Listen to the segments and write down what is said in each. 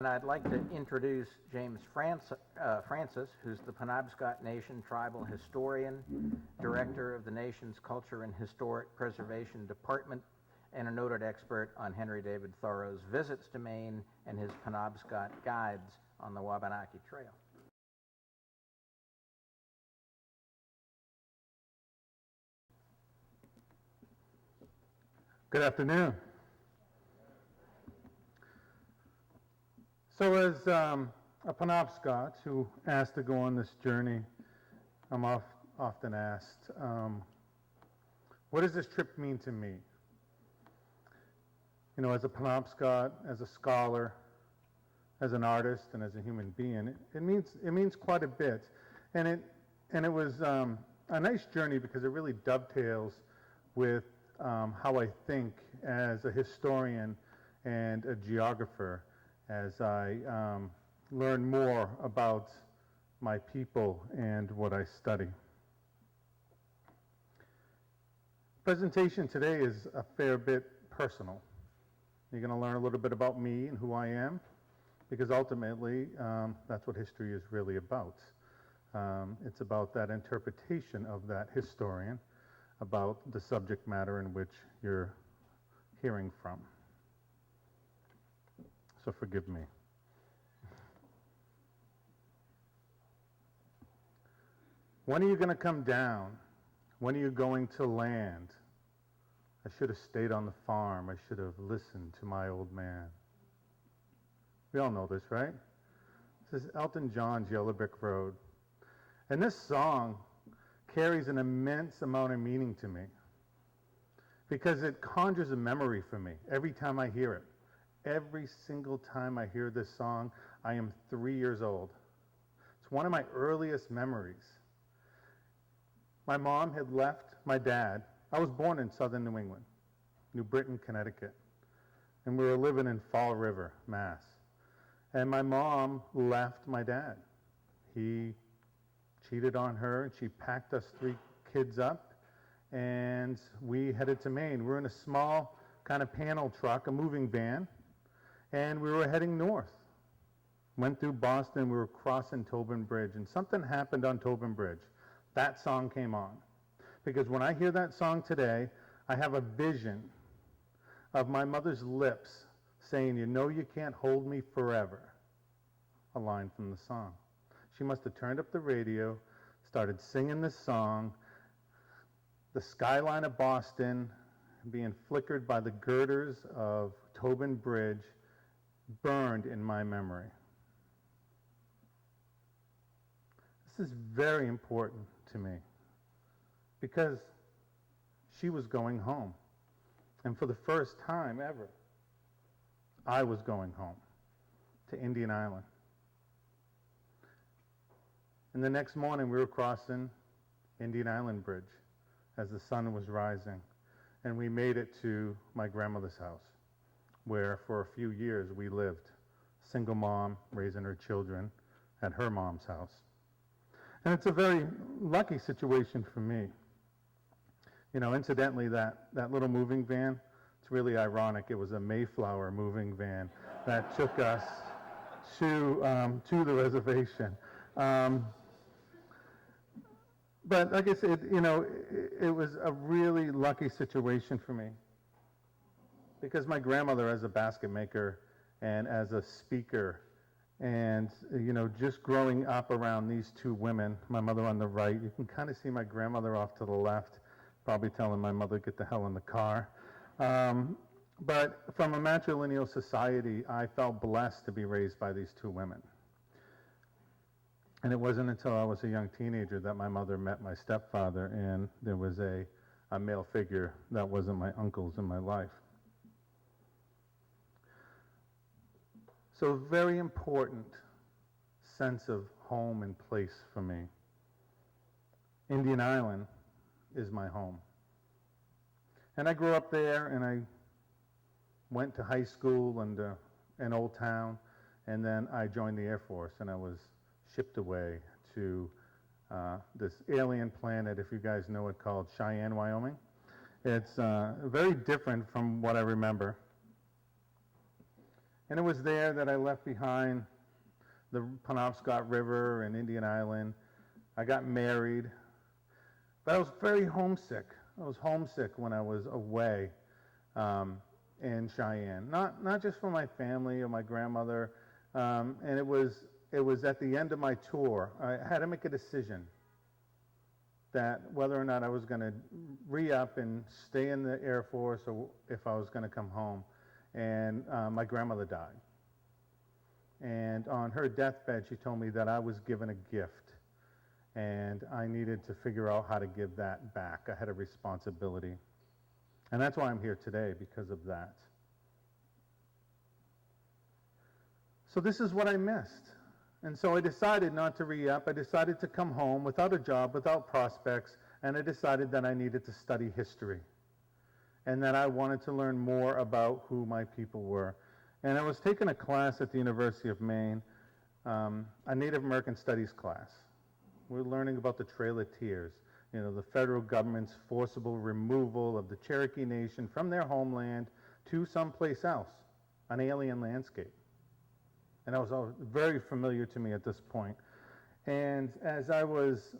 I'd like to introduce James Francis, who's the Penobscot Nation Tribal Historian, Director of the nation's Culture and Historic Preservation Department, and a noted expert on Henry David Thoreau's visits to Maine and his Penobscot guides on the Wabanaki Trail. Good afternoon. So as a Penobscot who asked to go on this journey, I'm often asked, what does this trip mean to me? You know, as a Penobscot, as a scholar, as an artist, and as a human being, it means quite a bit. And it was a nice journey because it really dovetails with how I think as a historian and a geographer, as I learn more about my people and what I study. Presentation today is a fair bit personal. You're going to learn a little bit about me and who I am, because ultimately that's what history is really about. It's about that interpretation of that historian, about the subject matter in which you're hearing from. So forgive me. When are you going to come down? When are you going to land? I should have stayed on the farm. I should have listened to my old man. We all know this, right? This is Elton John's Yellow Brick Road. And this song carries an immense amount of meaning to me because it conjures a memory for me every time I hear it. Every single time I hear this song, I am 3 years old. It's one of my earliest memories. My mom had left my dad. I was born in southern New England, New Britain, Connecticut. And we were living in Fall River, Mass. And my mom left my dad. He cheated on her, and she packed us 3 kids up, and we headed to Maine. We were in a small kind of panel truck, a moving van, and we were heading north. Went through Boston, we were crossing Tobin Bridge, and something happened on Tobin Bridge. That song came on. Because when I hear that song today, I have a vision of my mother's lips saying, "You know you can't hold me forever," a line from the song. She must have turned up the radio, started singing this song, the skyline of Boston being flickered by the girders of Tobin Bridge burned in my memory. This is very important to me because she was going home. And for the first time ever, I was going home to Indian Island. And the next morning, we were crossing Indian Island Bridge as the sun was rising. And we made it to my grandmother's house, where for a few years we lived. Single mom raising her children at her mom's house. And it's a very lucky situation for me. You know, incidentally, that little moving van, it's really ironic. It was a Mayflower moving van that took us to the reservation. But like I said, you know, it was a really lucky situation for me because my grandmother, as a basket maker and as a speaker, and, you know, just growing up around these 2 women, my mother on the right, you can kind of see my grandmother off to the left, probably telling my mother, "Get the hell in the car." But from a matrilineal society, I felt blessed to be raised by these 2 women. And it wasn't until I was a young teenager that my mother met my stepfather, and there was a male figure that wasn't my uncle's in my life. So a very important sense of home and place for me. Indian Island is my home. And I grew up there, and I went to high school in Old Town, and then I joined the Air Force, and I was shipped away to this alien planet, if you guys know it, called Cheyenne, Wyoming. It's very different from what I remember. And it was there that I left behind the Penobscot River and Indian Island. I got married, but I was very homesick. I was homesick when I was away in Cheyenne, not just for my family or my grandmother. And it was at the end of my tour. I had to make a decision that whether or not I was going to re-up and stay in the Air Force or if I was going to come home. And my grandmother died. And on her deathbed, she told me that I was given a gift, and I needed to figure out how to give that back. I had a responsibility. And that's why I'm here today, because of that. So this is what I missed. And so I decided not to re-up. I decided to come home without a job, without prospects, and I decided that I needed to study history and that I wanted to learn more about who my people were. And I was taking a class at the University of Maine, a Native American Studies class. We're learning about the Trail of Tears, the federal government's forcible removal of the Cherokee Nation from their homeland to someplace else, an alien landscape. And that was all very familiar to me at this point. And as I was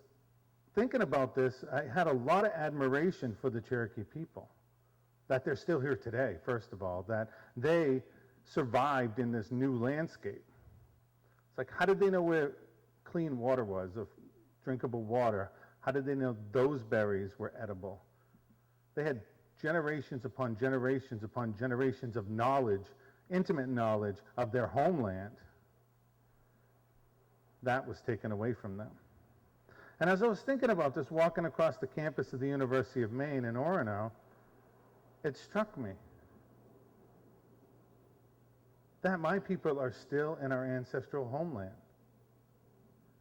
thinking about this, I had a lot of admiration for the Cherokee people, that they're still here today, first of all, that they survived in this new landscape. It's like, how did they know where clean water was, of drinkable water? How did they know those berries were edible? They had generations upon generations upon generations of knowledge, intimate knowledge of their homeland. That was taken away from them. And as I was thinking about this, walking across the campus of the University of Maine in Orono, it struck me that my people are still in our ancestral homeland.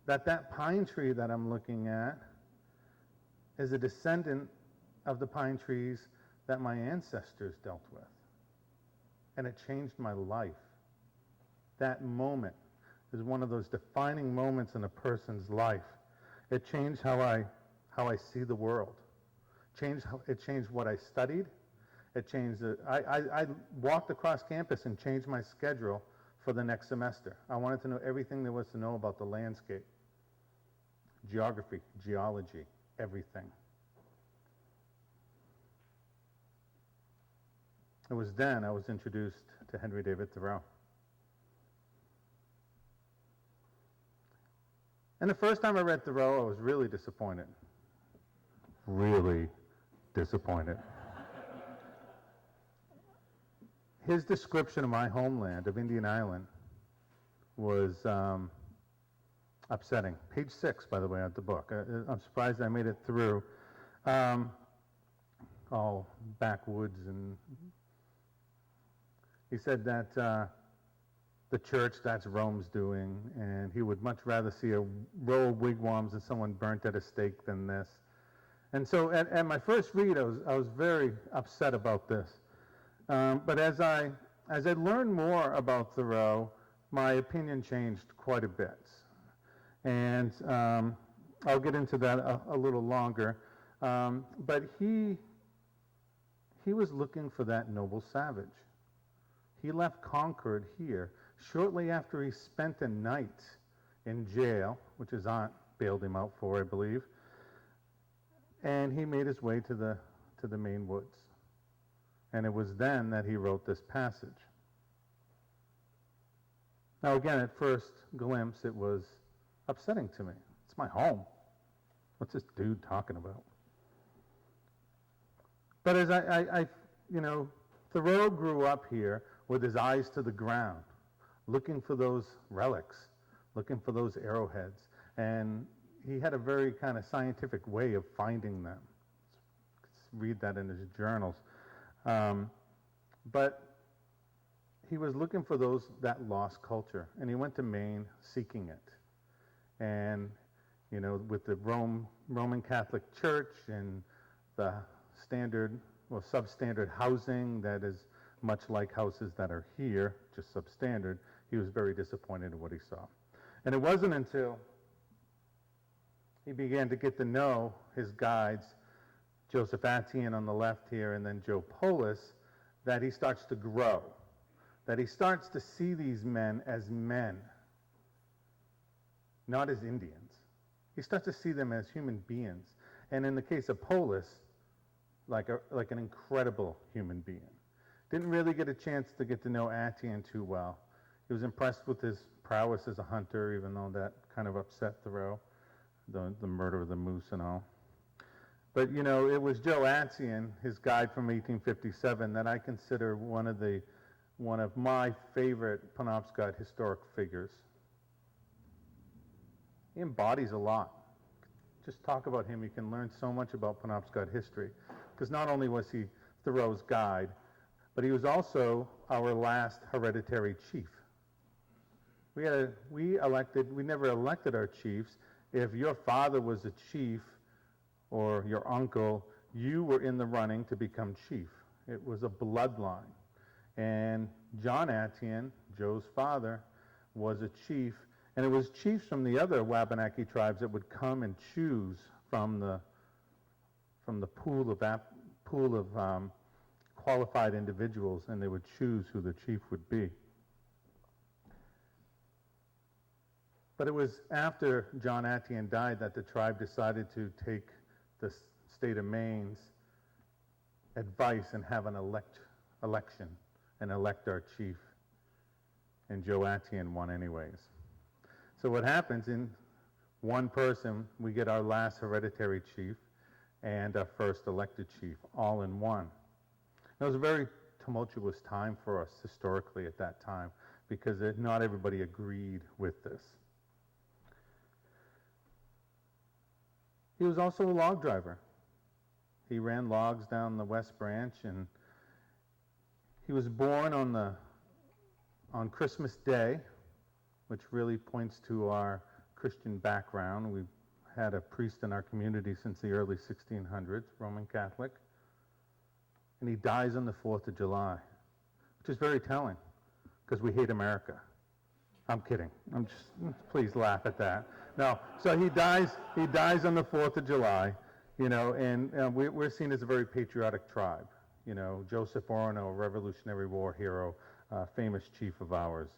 That pine tree that I'm looking at is a descendant of the pine trees that my ancestors dealt with. And it changed my life. That moment is one of those defining moments in a person's life. It changed how I see the world. It changed what I studied. It changed I walked across campus and changed my schedule for the next semester. I wanted to know everything there was to know about the landscape, geography, geology, everything. It was then I was introduced to Henry David Thoreau. And the first time I read Thoreau, I was really disappointed. Really disappointed. His description of my homeland, of Indian Island, was upsetting. Page 6, by the way, of the book. I'm surprised I made it through. All backwoods, and he said that the church, that's Rome's doing, and he would much rather see a row of wigwams and someone burnt at a stake than this. And so at my first read, I was very upset about this. But as I learned more about Thoreau, my opinion changed quite a bit. And I'll get into that a little longer. But he was looking for that noble savage. He left Concord here shortly after he spent a night in jail, which his aunt bailed him out for, I believe. And he made his way to the Maine Woods. And it was then that he wrote this passage. Now again, at first glimpse, it was upsetting to me. It's my home. What's this dude talking about? But as I Thoreau grew up here with his eyes to the ground, looking for those relics, looking for those arrowheads. And he had a very kind of scientific way of finding them. Read that in his journals. But he was looking for that lost culture, and he went to Maine seeking it. And, with the Roman Catholic Church and the substandard housing that is much like houses that are here, just substandard, he was very disappointed in what he saw. And it wasn't until he began to get to know his guides, Joseph Atian on the left here, and then Joe Polis, that he starts to grow. that he starts to see these men as men, not as Indians. He starts to see them as human beings. And in the case of Polis, like an incredible human being. Didn't really get a chance to get to know Atian too well. He was impressed with his prowess as a hunter, even though that kind of upset Thoreau, the murder of the moose and all. But, you know, it was Joe Atian, his guide from 1857, that I consider one of my favorite Penobscot historic figures. He embodies a lot. Just talk about him, you can learn so much about Penobscot history. Because not only was he Thoreau's guide, but he was also our last hereditary chief. We never elected our chiefs. If your father was a chief or your uncle, you were in the running to become chief. It was a bloodline. And John Atian, Joe's father, was a chief. And it was chiefs from the other Wabanaki tribes that would come and choose from the pool of qualified individuals, and they would choose who the chief would be. But it was after John Atian died that the tribe decided to take the state of Maine's advice and have an election and elect our chief. And Joe Atian won anyways. So what happens, in one person, we get our last hereditary chief and our first elected chief, all in one. It was a very tumultuous time for us historically at that time, because not everybody agreed with this. He was also a log driver. He ran logs down the West Branch, and he was born on Christmas Day, which really points to our Christian background. We've had a priest in our community since the early 1600s, Roman Catholic. And he dies on the 4th of July, which is very telling, because we hate America. I'm kidding. Please laugh at that. No, so he dies on the 4th of July, you know, and we're seen as a very patriotic tribe. You know, Joseph Orono, a Revolutionary War hero, famous chief of ours.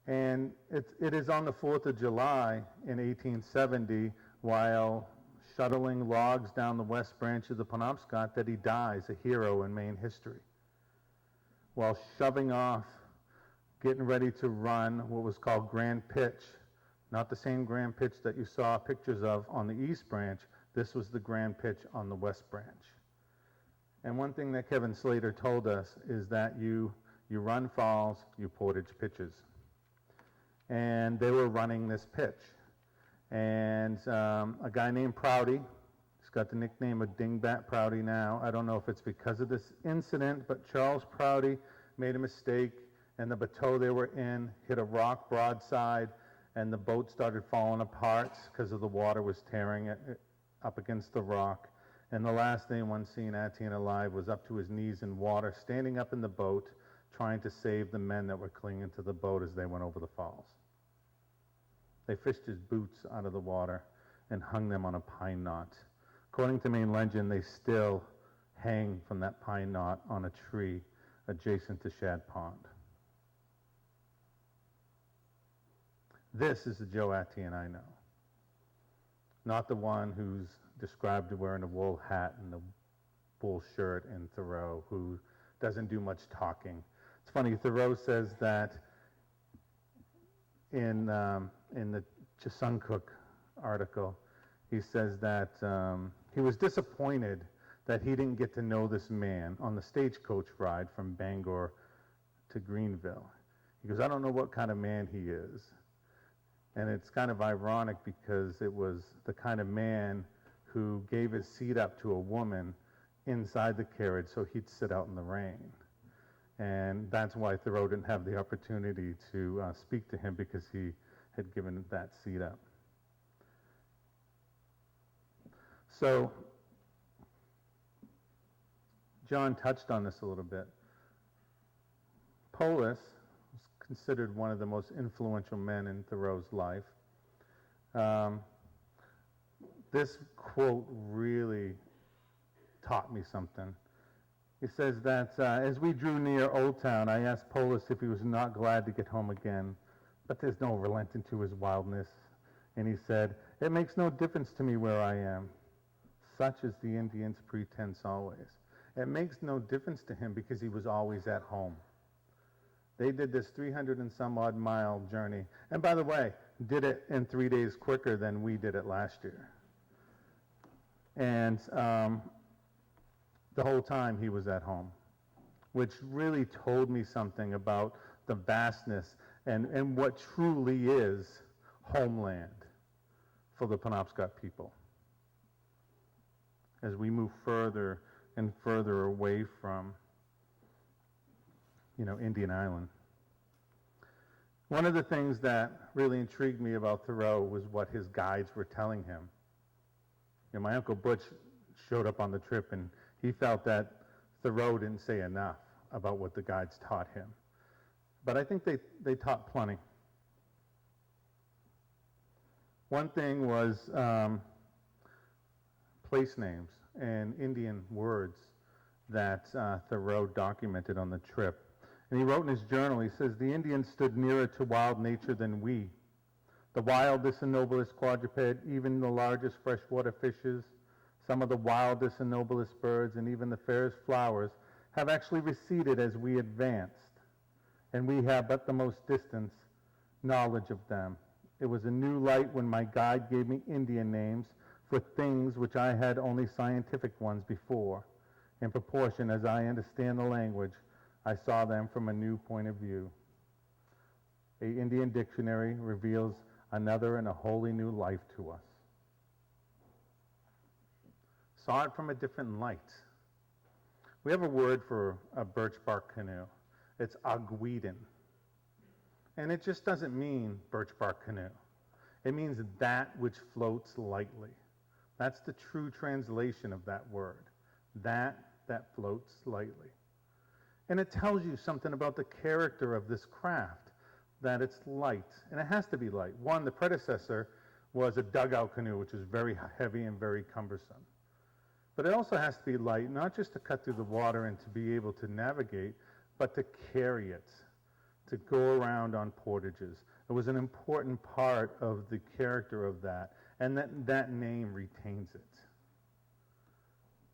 And it is on the 4th of July in 1870, while shuttling logs down the West Branch of the Penobscot, that he dies, a hero in Maine history. While shoving off, getting ready to run what was called Grand Pitch, not the same Grand Pitch that you saw pictures of on the East Branch, this was the Grand Pitch on the West Branch. And one thing that Kevin Slater told us is that you run falls, you portage pitches. And they were running this pitch. And a guy named Prouty, he's got the nickname of Dingbat Prouty now. I don't know if it's because of this incident, but Charles Prouty made a mistake, and the bateau they were in hit a rock broadside, and the boat started falling apart because of the water was tearing it up against the rock. And the last thing one seen Atian alive was up to his knees in water, standing up in the boat, trying to save the men that were clinging to the boat as they went over the falls. They fished his boots out of the water and hung them on a pine knot. According to Maine legend, they still hang from that pine knot on a tree adjacent to Shad Pond. This is the Joe Atian I know. Not the one who's described as wearing a wool hat and a wool shirt in Thoreau, who doesn't do much talking. It's funny, Thoreau says that in the Chesuncook article, he says that he was disappointed that he didn't get to know this man on the stagecoach ride from Bangor to Greenville. He goes, I don't know what kind of man he is. And it's kind of ironic because it was the kind of man who gave his seat up to a woman inside the carriage so he'd sit out in the rain. And that's why Thoreau didn't have the opportunity to speak to him, because he had given that seat up. So John touched on this a little bit. Polis was considered one of the most influential men in Thoreau's life. This quote really taught me something. He says that as we drew near Old Town, I asked Polis if he was not glad to get home again, but there's no relenting to his wildness. And he said, "It makes no difference to me where I am." Such is the Indian's pretense always. It makes no difference to him because he was always at home. They did this 300 and some odd mile journey. And by the way, did it in 3 days quicker than we did it last year. And the whole time he was at home, which really told me something about the vastness and what truly is homeland for the Penobscot people as we move further and further away from, Indian Island. One of the things that really intrigued me about Thoreau was what his guides were telling him. My Uncle Butch showed up on the trip, and he felt that Thoreau didn't say enough about what the guides taught him. But I think they taught plenty. One thing was place names and Indian words that Thoreau documented on the trip. And he wrote in his journal, he says, "The Indians stood nearer to wild nature than we. The wildest and noblest quadruped, even the largest freshwater fishes, some of the wildest and noblest birds, and even the fairest flowers have actually receded as we advanced, and we have but the most distant knowledge of them. It was a new light when my guide gave me Indian names for things which I had only scientific ones before. In proportion as I understand the language, I saw them from a new point of view. A Indian dictionary reveals another and a wholly new life to us." Saw it from a different light. We have a word for a birch bark canoe. It's agweeden. And it just doesn't mean birch bark canoe. It means that which floats lightly. That's the true translation of that word. That floats lightly. And it tells you something about the character of this craft, that it's light. And it has to be light. One, the predecessor was a dugout canoe, which is very heavy and very cumbersome. But it also has to be light, not just to cut through the water and to be able to navigate, but to carry it, to go around on portages. It was an important part of the character of that, and that name retains it.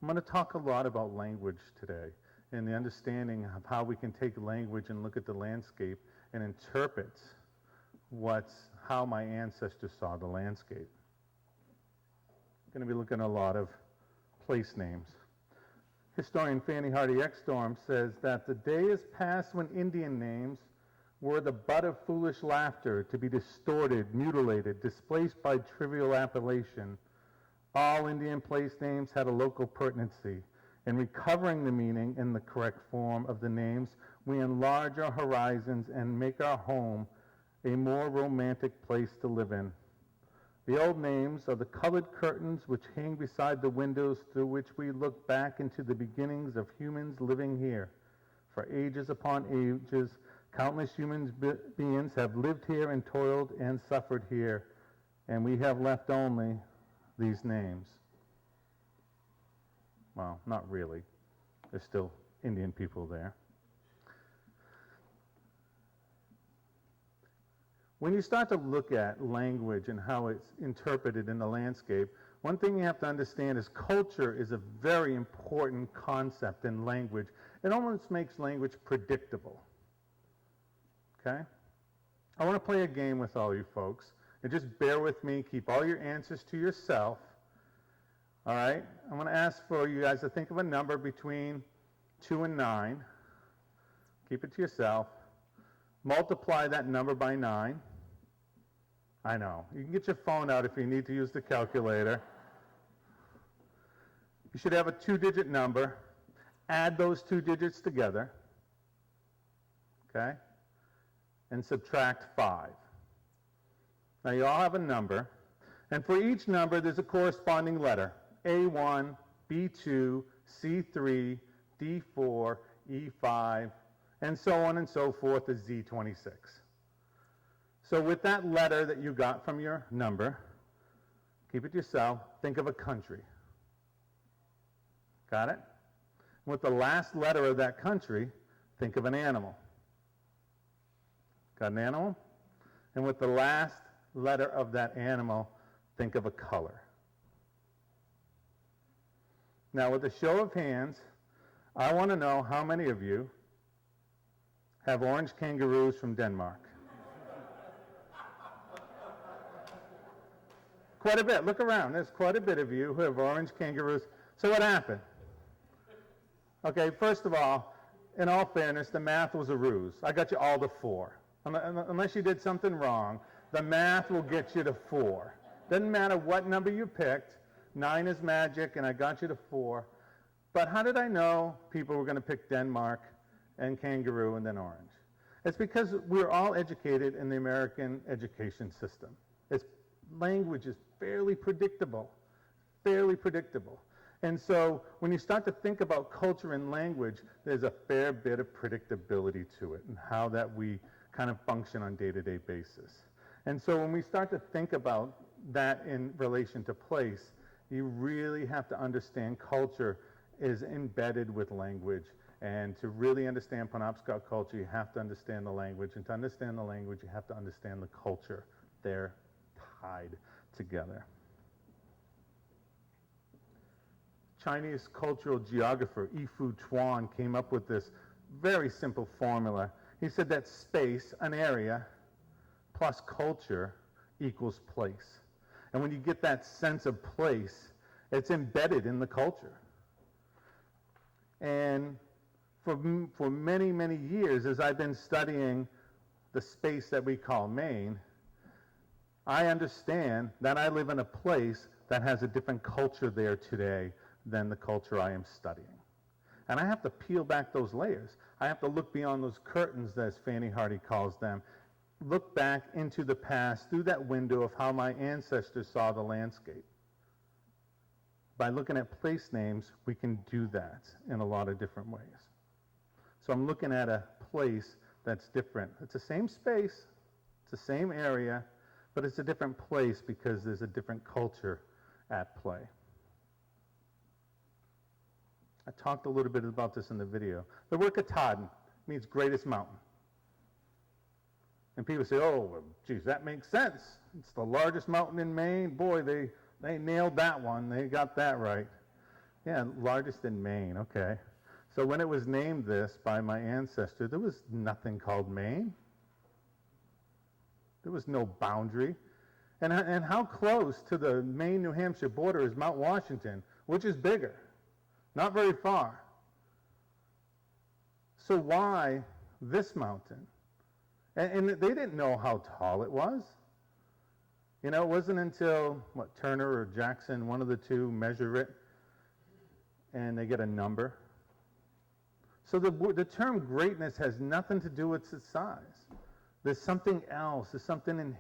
I'm going to talk a lot about language today and the understanding of how we can take language and look at the landscape and interpret how my ancestors saw the landscape. I'm going to be looking at a lot of place names. Historian Fanny Hardy Ekstrom says that the day is past when Indian names were the butt of foolish laughter, to be distorted, mutilated, displaced by trivial appellation. All Indian place names had a local pertinency. In recovering the meaning in the correct form of the names, we enlarge our horizons and make our home a more romantic place to live in. The old names are the colored curtains which hang beside the windows through which we look back into the beginnings of humans living here. For ages upon ages, countless human beings have lived here and toiled and suffered here, and we have left only these names. Well, not really. There's still Indian people there. When you start to look at language and how it's interpreted in the landscape, one thing you have to understand is culture is a very important concept in language. It almost makes language predictable. Okay? I want to play a game with all you folks. And just bear with me. Keep all your answers to yourself. All right? I'm going to ask for you guys to think of a number between 2 and 9. Keep it to yourself. Multiply that number by 9. I know. You can get your phone out if you need to use the calculator. You should have a 2-digit number. Add those 2 digits together. Okay? And subtract 5. Now you all have a number. And for each number, there's a corresponding letter. A1, B2, C3, D4, E5, and so on and so forth to Z26. So with that letter that you got from your number, keep it to yourself, think of a country. Got it? With the last letter of that country, think of an animal. Got an animal? And with the last letter of that animal, think of a color. Now, with a show of hands, I want to know how many of you have orange kangaroos from Denmark. Quite a bit. Look around. There's quite a bit of you who have orange kangaroos. So what happened? Okay, first of all, in all fairness, the math was a ruse. I got you all to 4. Unless you did something wrong, the math will get you to 4. Doesn't matter what number you picked. 9 is magic, and I got you to 4. But how did I know people were going to pick Denmark and kangaroo and then orange? It's because we're all educated in the American education system. Language is fairly predictable. And so when you start to think about culture and language, there's a fair bit of predictability to it and how that we kind of function on a day-to-day basis. And so when we start to think about that in relation to place, you really have to understand culture is embedded with language. And to really understand Penobscot culture, you have to understand the language. And to understand the language, you have to understand the culture. They're tied together. Chinese cultural geographer Yifu Tuan came up with this very simple formula. He said that space, an area, plus culture equals place. And when you get that sense of place, it's embedded in the culture. And for many, many years, as I've been studying the space that we call Maine, I understand that I live in a place that has a different culture there today than the culture I am studying. And I have to peel back those layers. I have to look beyond those curtains, as Fanny Hardy calls them, look back into the past through that window of how my ancestors saw the landscape. By looking at place names, we can do that in a lot of different ways. So I'm looking at a place that's different. It's the same space, it's the same area, but it's a different place because there's a different culture at play. I talked a little bit about this in the video. The word Katahdin means greatest mountain. And people say, oh, well, geez, that makes sense. It's the largest mountain in Maine. Boy, they nailed that one. They got that right. Yeah, largest in Maine, okay. So when it was named this by my ancestor, there was nothing called Maine. There was no boundary. And how close to the Maine-New Hampshire border is Mount Washington, which is bigger? Not very far. So why this mountain? And they didn't know how tall it was. You know, it wasn't until, Turner or Jackson, one of the two, measure it, and they get a number. So the term greatness has nothing to do with its size. There's something else. There's something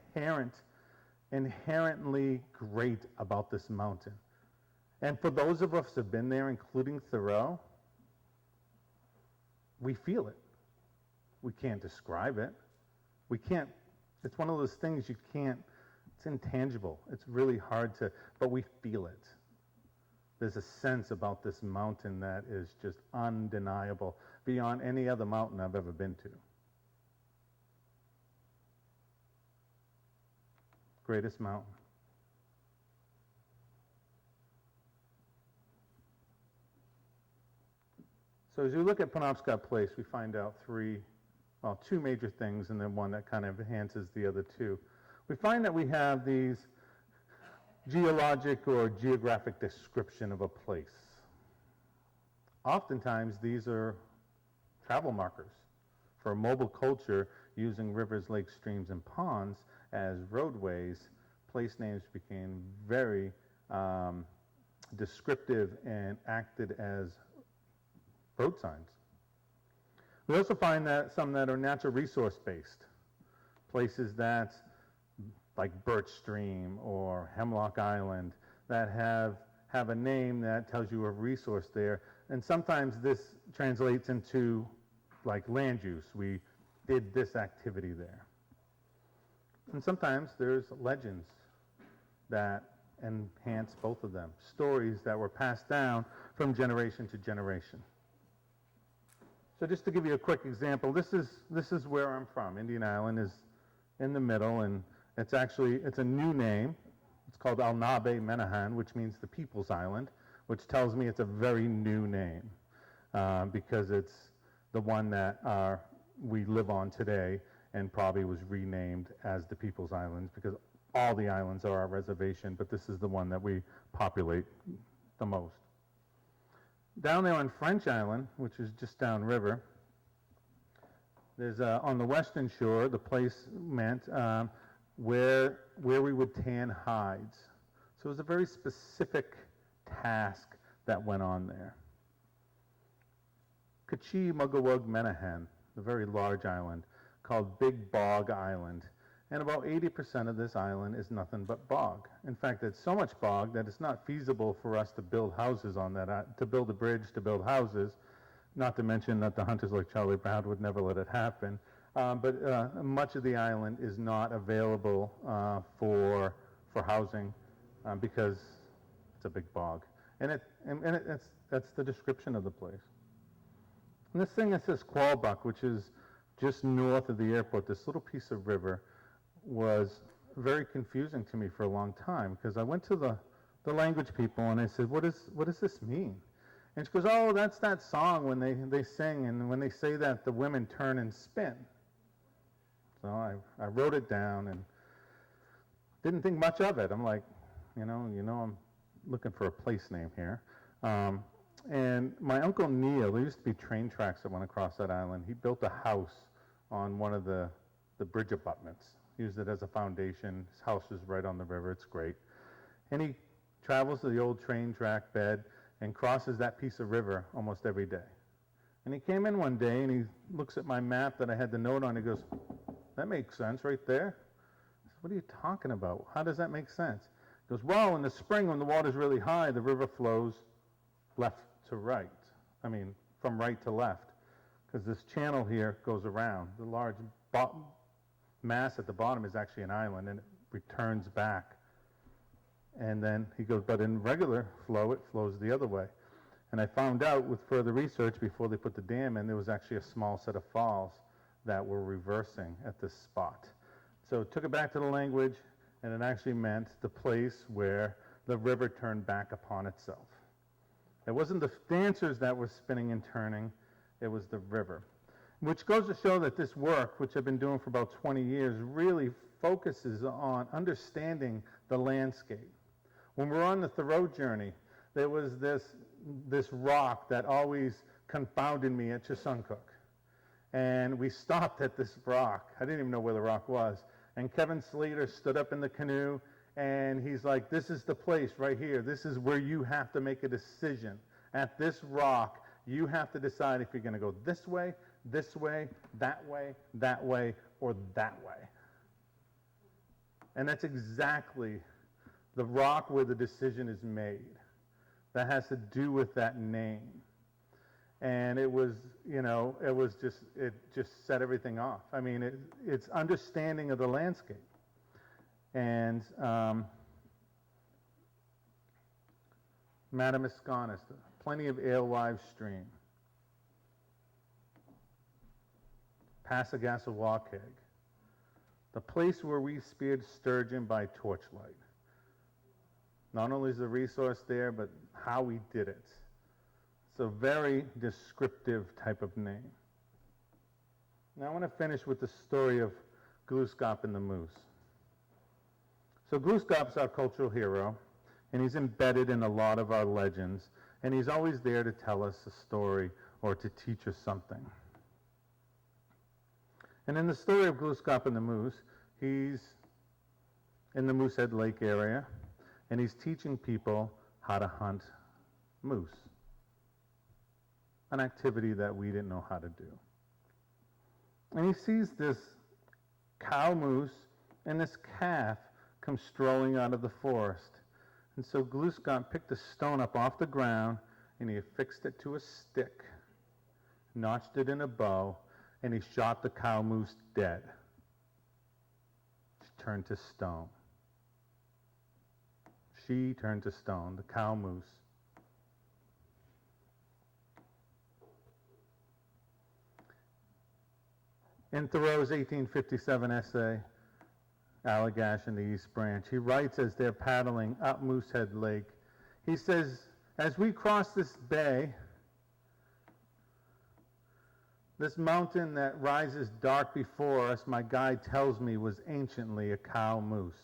inherently great about this mountain. And for those of us who have been there, including Thoreau, we feel it. We can't describe it. We can't, it's one of those things you can't, it's intangible. It's really hard to, but we feel it. There's a sense about this mountain that is just undeniable beyond any other mountain I've ever been to. Greatest mountain. So as we look at Penobscot Place, we find out two major things, and then one that kind of enhances the other two. We find that we have these geologic or geographic description of a place. Oftentimes, these are travel markers for a mobile culture using rivers, lakes, streams, and ponds as roadways. Place names became very descriptive and acted as road signs. We also find that some that are natural resource based. Places that, like Birch Stream or Hemlock Island, that have a name that tells you a resource there. And sometimes this translates into like land use. We did this activity there. And sometimes there's legends that enhance both of them. Stories that were passed down from generation to generation. So just to give you a quick example, this is where I'm from. Indian Island is in the middle, and it's a new name. It's called Alnabe Menahan, which means the People's Island, which tells me it's a very new name because it's the one that we live on today and probably was renamed as the People's Islands because all the islands are our reservation, but this is the one that we populate the most. Down there on French Island, which is just downriver, there's on the western shore, the place meant where we would tan hides. So it was a very specific task that went on there. Kachi Mugawug Menahan, the very large island, called Big Bog Island. And about 80% of this island is nothing but bog. In fact, it's so much bog that it's not feasible for us to build houses on that, to build a bridge, to build houses, not to mention that the hunters like Charlie Brown would never let it happen. But much of the island is not available for housing because it's a big bog. And that's the description of the place. And this thing that says Qualbuck, which is just north of the airport, this little piece of river, was very confusing to me for a long time because I went to the language people and I said, what does this mean? And she goes, oh, that's that song when they sing, and when they say that, the women turn and spin. So I wrote it down and didn't think much of it. I'm like, I'm looking for a place name here. And my Uncle Neil, there used to be train tracks that went across that island. He built a house on one of the bridge abutments. Used it as a foundation. His house is right on the river. It's great. And he travels to the old train track bed and crosses that piece of river almost every day. And he came in one day and he looks at my map that I had the note on. He goes, that makes sense right there. I said, what are you talking about? How does that make sense? He goes, well, in the spring when the water's really high, the river flows left to right. I mean, from right to left. Because this channel here goes around. The large mass at the bottom is actually an island, and it returns back. And then he goes, but in regular flow, it flows the other way. And I found out with further research before they put the dam in, there was actually a small set of falls that were reversing at this spot. So it took it back to the language, and it actually meant the place where the river turned back upon itself. It wasn't the dancers that were spinning and turning, it was the river. Which goes to show that this work, which I've been doing for about 20 years, really focuses on understanding the landscape. When we're on the Thoreau journey, there was this rock that always confounded me at Chesuncook. And we stopped at this rock. I didn't even know where the rock was. And Kevin Slater stood up in the canoe, and he's like, this is the place right here. This is where you have to make a decision. At this rock, you have to decide if you're going to go this way, that way, or that way. And that's exactly the rock where the decision is made. That has to do with that name. And it just set everything off. I mean, it's understanding of the landscape. And Madamasconas, plenty of alewives stream. Passagassawakeg, the place where we speared sturgeon by torchlight. Not only is the resource there, but how we did it. It's a very descriptive type of name. Now I want to finish with the story of Glooskap and the moose. So Glooskap's our cultural hero, and he's embedded in a lot of our legends, and he's always there to tell us a story or to teach us something. And in the story of Glooskap and the moose, he's in the Moosehead Lake area, and he's teaching people how to hunt moose, an activity that we didn't know how to do. And he sees this cow moose and this calf come strolling out of the forest. And so Glooskap picked a stone up off the ground, and he affixed it to a stick, notched it in a bow, and he shot the cow moose dead. She turned to stone. She turned to stone, the cow moose. In Thoreau's 1857 essay, Allagash and the East Branch, he writes as they're paddling up Moosehead Lake, he says, as we cross this bay, this mountain that rises dark before us, my guide tells me, was anciently a cow moose.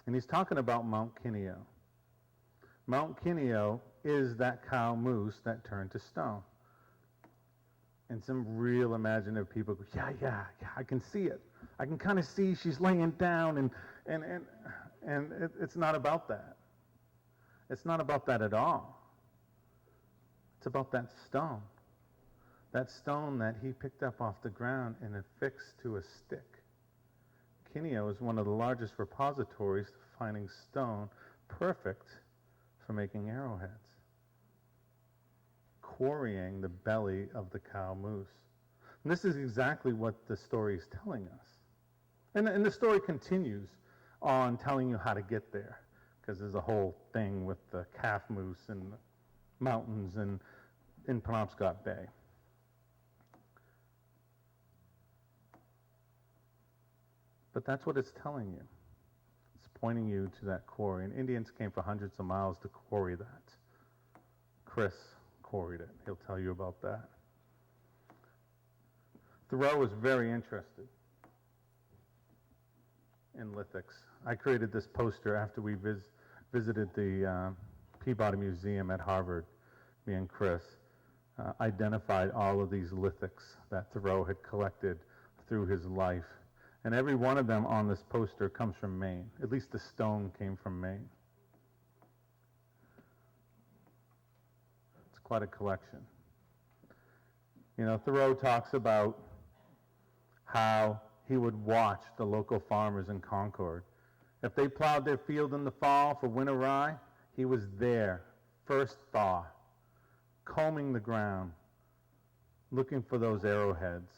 And he's talking about Mount Kineo. Mount Kineo is that cow moose that turned to stone. And some real imaginative people go, yeah, I can see it. I can kind of see she's laying down, and it's not about that. It's not about that at all. It's about that stone. That stone that he picked up off the ground and affixed to a stick. Kineo is one of the largest repositories for finding stone perfect for making arrowheads. Quarrying the belly of the cow moose. And this is exactly what the story is telling us. And the story continues on telling you how to get there, because there's a whole thing with the calf moose and the mountains and in Penobscot Bay. But that's what it's telling you. It's pointing you to that quarry. And Indians came for hundreds of miles to quarry that. Chris quarried it. He'll tell you about that. Thoreau was very interested in lithics. I created this poster after we visited the Peabody Museum at Harvard. Me and Chris identified all of these lithics that Thoreau had collected through his life. And every one of them on this poster comes from Maine. At least the stone came from Maine. It's quite a collection. You know, Thoreau talks about how he would watch the local farmers in Concord. If they plowed their field in the fall for winter rye, he was there, first thaw, combing the ground, looking for those arrowheads.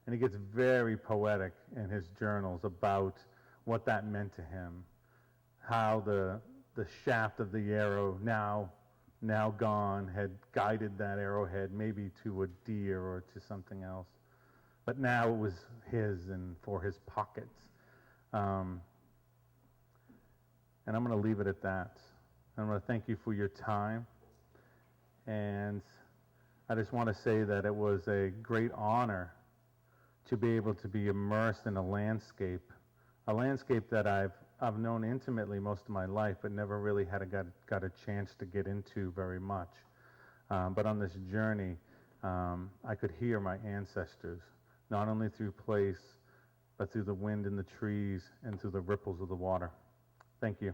And he gets very poetic in his journals about what that meant to him, how the shaft of the arrow, now gone, had guided that arrowhead maybe to a deer or to something else. But now it was his and for his pockets. And I'm going to leave it at that. I'm going to thank you for your time. And I just want to say that it was a great honor to be able to be immersed in a landscape that I've known intimately most of my life, but never really got a chance to get into very much. But on this journey, I could hear my ancestors, not only through place, but through the wind in the trees and through the ripples of the water. Thank you.